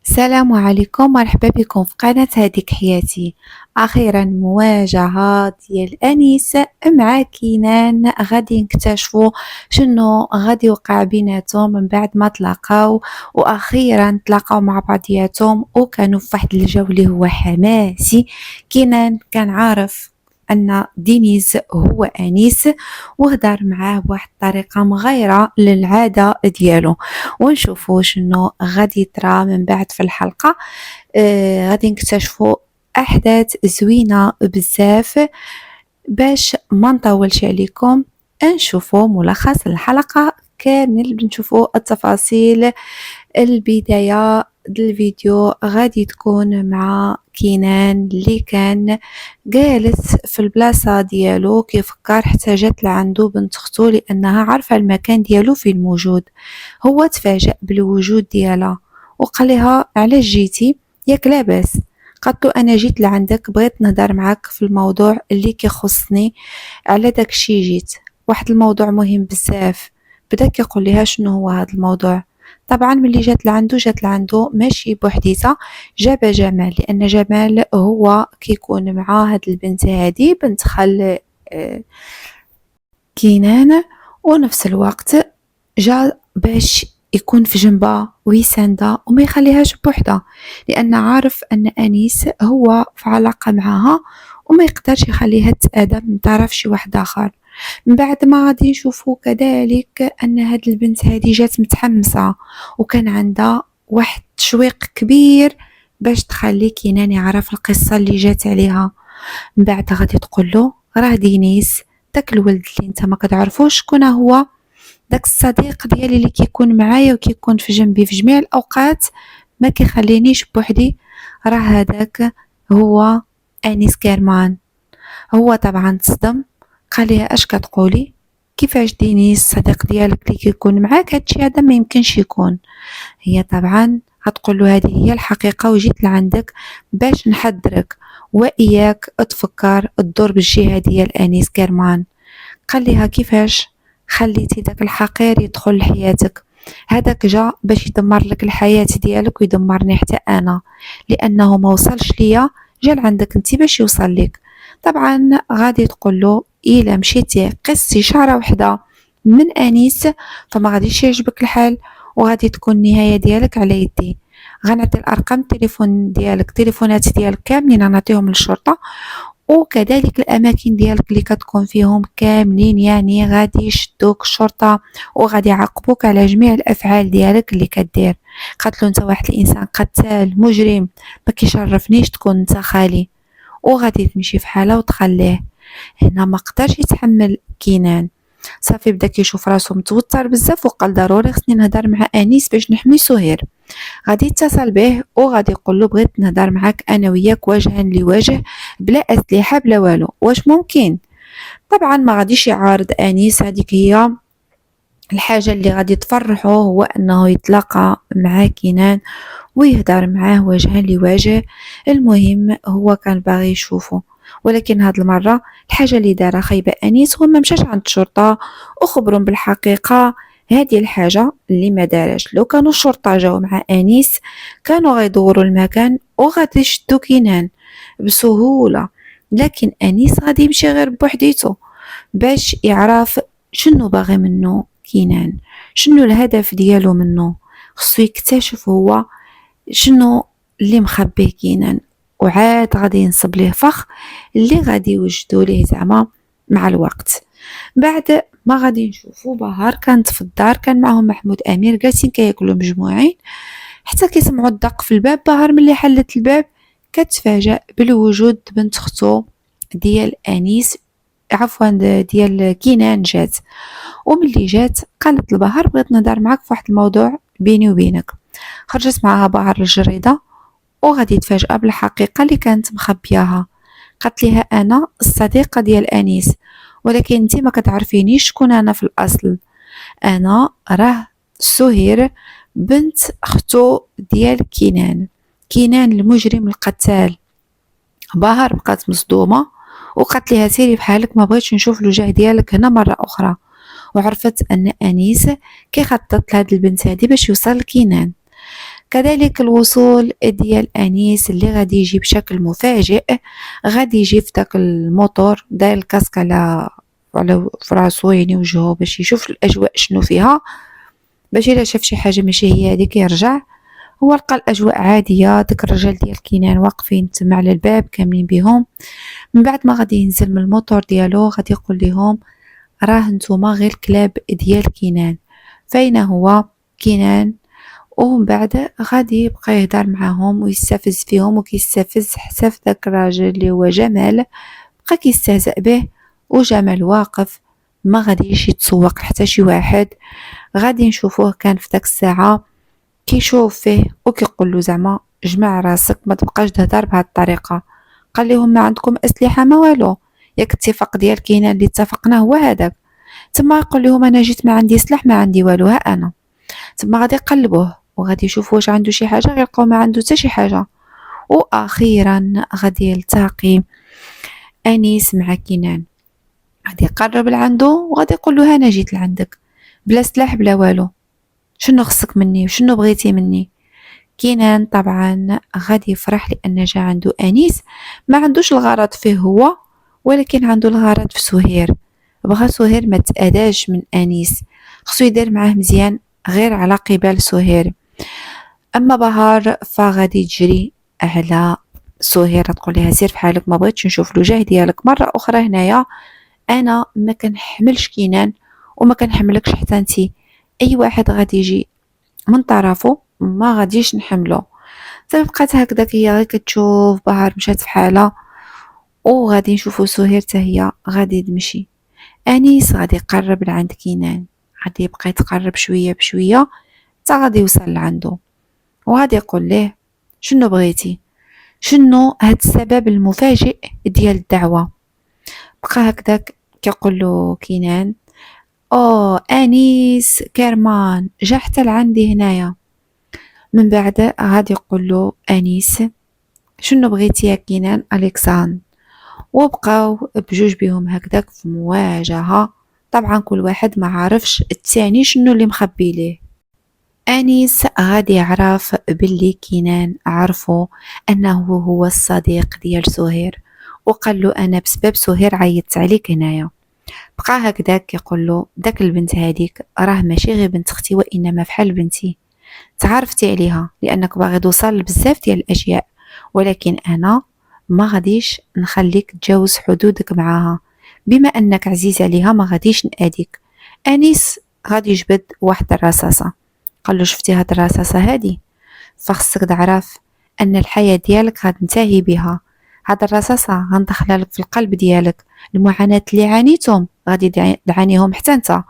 السلام عليكم، مرحبا بكم في قناة هذيك حياتي. أخيرا مواجهة ديال أنيس مع كنان، غادي نكتشفوا شنو غادي يوقع بيناتهم من بعد ما تلاقاو، وأخيرا تلاقاو مع بعضياتهم وكانوا في واحد الجو اللي هو حماسي. كنان كان عارف أن دينيس هو أنيس وهدر معاه بواحد الطريقة مغايرة للعادة ديالو، ونشوفوا شنو غادي يطرى من بعد في الحلقة. غادي نكتشفوا أحداث زوينة بزاف. باش ما نطولش عليكم، نشوفوا ملخص الحلقة كامل، بنشوفوا التفاصيل. البداية الفيديو غادي تكون مع كنان اللي كان جالس في البلاصة ديالو كيفكر، حتى جات لعندو بنت اختو لانها عارفة المكان ديالو فين موجود. هو تفاجأ بالوجود ديالها وقال لها علاش جيتي؟ ياك لاباس؟ قالتلو انا جيت لعندك، بغيت نهضر معاك في الموضوع اللي كيخصني، على داكشي جيت، واحد الموضوع مهم بزاف. بدا كيقول لها شنو هو هذا الموضوع. طبعا ملي جات لعندو ماشي بوحديتها، جاب جمال، لان جمال هو كيكون مع هاد البنت هادي بنت خال كينان، ونفس الوقت جا باش يكون في جنبها ويساندها وما يخليهاش بوحدها، لان عارف ان انيس هو في علاقة معها وما يقدرش يخليها تتأذى من طرف شي واحد اخر. من بعد ما غادي نشوفوا كذلك ان هاد البنت هادي جات متحمسة وكان عندها واحد تشويق كبير باش تخلي كينان يعرف القصة اللي جات عليها. من بعد غادي تقوله راه دينيس داك الولد اللي انت ما كتعرفوش شكون هو، داك الصديق ديالي اللي كيكون معايا وكيكون في جنبي في جميع الاوقات، ما كيخلينيش بوحدي، راه هذاك هو انيس كيرمان. هو طبعا تصدم، قال لها اش كتقولي؟ كيفاش دينيس الصديق ديالك اللي كيكون معاك؟ هادشي هذا ما يمكنش يكون. هي طبعا غتقول له هذه هي الحقيقة وجيت لعندك باش نحذرك، وإياك تفكر تدور بالجهة ديال أنيس كيرمان. قال لها كيفاش خليتي داك الحقير يدخل لحياتك؟ هذاك جا باش يدمر لك الحياة ديالك ويدمرني حتى أنا، لأنه ما وصلش ليا، جا لعندك انت باش يوصل لك. طبعا غادي تقول له إلا مشيتي قصي شعرة وحدة من أنيس فما غاديش يعجبك الحال، وغادي تكون النهاية ديالك على يدي. غنعطي الأرقام التليفون ديالك، التليفونات ديالك كاملين غنعطيهم للشرطة، وكذلك الأماكن ديالك اللي كتكون فيهم كاملين، يعني غادي يشدوك الشرطة وغادي يعاقبوك على جميع الأفعال ديالك اللي كدير. قالتلو انت واحد الإنسان قتال مجرم، ما كيشرفنيش تكون انت خالي، وغادي تمشي في حالة وتخليه. هنا ما قدرش يتحمل كينان، صافي بدا كيشوف راسو متوتر بزاف وقال ضروري خصني نهضر مع انيس باش نحمي سهير. غادي يتصل به وغادي يقول له بغيت نهضر معاك انا وياك وجها لوجه، بلا اسلحه بلا والو، واش ممكن؟ طبعا ما غاديش يعارض انيس، هذيك هي الحاجه اللي غادي تفرحه، هو انه يتلاقى مع كنان ويهدر معاه وجها لوجه. المهم هو كان باغي يشوفه، ولكن هاد المرة الحاجة اللي دارها خيبة أنيس، هو ما مشاش عند الشرطة وخبرهم بالحقيقة. هذه الحاجة اللي ما دارش، لو كانوا الشرطة جاو مع أنيس كانوا غيدوروا المكان وغادي يشدو كنان بسهولة، لكن أنيس غادي يمشي غير بوحديتو باش يعرف شنو باغي منه كنان، شنو الهدف ديالو منه، خصو يكتشف هو شنو اللي مخبيه كينان، وعاد غادي ينصب ليه فخ اللي غادي يوجدوا ليه زعما مع الوقت. بعد ما غادي نشوفوا بهار كانت في الدار، كان معهم محمود امير جالسين كياكلوا مجموعين، حتى كيسمعوا الدق في الباب. بهار ملي حلت الباب كتفاجأ بالوجود بنت اختو ديال انيس، عفوا ديال كينان جات. وملي جات قالت لبهار بغيت نهضر معاك في واحد الموضوع بيني وبينك. خرجت معها بهار للجريدة وغادي يتفاجأ بالحقيقة اللي كانت مخبياها. قالت ليها انا الصديقة ديال انيس، ولكن انتي ما كتعرفينيش شكون انا في الاصل. انا راه سهير بنت اختو ديال كنان، كنان المجرم القتال. بهار بقات مصدومة وقالت ليها سيري بحالك، ما بغيتش نشوف الوجه ديالك هنا مرة اخرى. وعرفت ان انيس كيخطط لهاد البنت هادي باش يوصل لكنان. كذلك الوصول ديال أنيس اللي غادي يجي بشكل مفاجئ، غادي يجي في داك الموتور داير الكاسك على فراسو يعني وجهو باش يشوف الأجواء شنو فيها، باش إلا شاف شي حاجة ماشي هي هاديك يرجع. هو لقى الأجواء عادية، داك الرجال ديال كينان واقفين تما على الباب كاملين بيهم. من بعد ما غادي ينزل من الموتور ديالو غادي يقول لهم راه نتوما غير كلاب ديال كينان، فاين هو كينان؟ ومن بعد غادي يبقى يهدر معاهم ويستفز فيهم وكيستفز حتى في داك الراجل اللي هو جمال، بقى كيستهزأ به. وجمال واقف ما غاديش يتسوق حتى شي واحد. غادي نشوفوه كان في داك الساعة كيشوف فيه وكيقول له زعما جمع راسك ما تبقاش تهدر بهاد الطريقة. قال لهم ما عندكم أسلحة ما والو، ياك الاتفاق ديال كينان اللي اتفقناه هو هذاك. تما يقول لهم انا جيت ما عندي سلاح ما عندي والو ها انا. تما غادي يقلبوه وغادي يشوفوا واش عنده شي حاجه، غيلقاو ما عنده حتى شي حاجه. واخيرا غادي يلتقي انيس مع كينان، غادي يقرب لعندو وغادي يقول له انا جيت لعندك بلا سلاح بلا والو، شنو خصك مني وشنو بغيتي مني؟ كينان طبعا غادي يفرح لان جا عنده انيس ما عندوش الغرض فيه هو، ولكن عنده الغرض في سهير. بغا سهير ما تأذاش من انيس، خصو يدير معاه مزيان غير على قبال سهير. اما بهار فغادي تجري على سهير تقول لها سير فحالك، ما بغيتش نشوف الوجه ديالك مره اخرى هنايا، انا ما كنحملش كينان وما كنحملكش حتى انتي، اي واحد غادي يجي من طرفه ما غاديش نحملو. بقات هكذاك هي غير كتشوف بهار مشات فحالها. وغادي نشوفو سهير حتى هي غادي تمشي. انيس غادي يقرب لعند كينان، غادي يبقى يتقرب شويه بشويه حتى غادي يوصل لعندو وغادي يقول ليه شنو بغيتي، شنو هاد السبب المفاجئ ديال الدعوه. بقى هكذاك كيقول له كينان انيس كرمان جا حتى لعندي هنايا. من بعد غادي يقول له انيس شنو بغيتي يا كينان الكسان. وبقاو بجوج بيهم هكذاك في مواجهه، طبعا كل واحد ما عارفش الثاني شنو اللي مخبي ليه. انيس غادي يعرف باللي كينان عرفو انه هو الصديق ديال سهير، وقال له انا بسبب سهير عيطت عليك هنايا. بقى هكذاك يقول له داك البنت هذيك راه ماشي غير بنت اختي وانما فحال بنتي، تعرفتي عليها لانك باغي توصل بزاف ديال الاشياء، ولكن انا ما غاديش نخليك تجاوز حدودك معاها، بما انك عزيز عليها ما غاديش نأذيك. انيس غادي يجبد واحد الرصاصه، قال له شفتي هاد الرصاصه هادي، فخصك تعرف ان الحياه ديالك غتنتهي بها. هاد الرصاصه غندخلها لك في القلب ديالك، المعاناه اللي عانيتهم غادي تعانيهم حتى انت،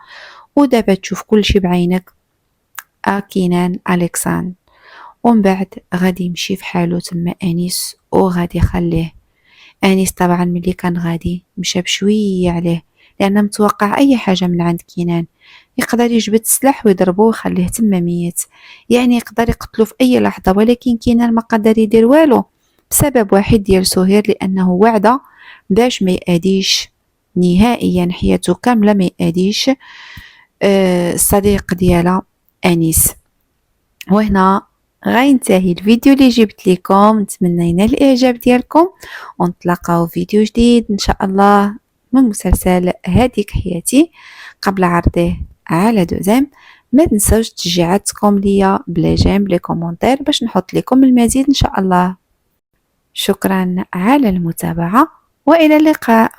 ودابا تشوف كل شي بعينك. كينان الكسان. ومن بعد غادي يمشي في حاله تما انيس وغادي يخليه. انيس طبعا ملي كان غادي مشى بشويه عليه لان متوقع اي حاجه من عند كينان، يقدر يجبد السلاح ويضربه ويخليه تما ميت، يعني يقدر يقتلو في اي لحظه. ولكن كينان ما قدر يدير والو بسبب واحد ديال سهير، لانه وعده باش ما يأذيش نهائيا حياته كامله ما يأذيش الصديق ديالها انيس. وهنا غينتهي الفيديو اللي جبت لكم، نتمنى ينال الاعجاب ديالكم، ونتلاقاو فيديو جديد ان شاء الله من مسلسل هذيك حياتي. قبل عرضه على دوزيم ما تنسوش تشجيعاتكم ليا بلا جيم بلا كومونتير باش نحط لكم المزيد ان شاء الله. شكرا على المتابعة والى اللقاء.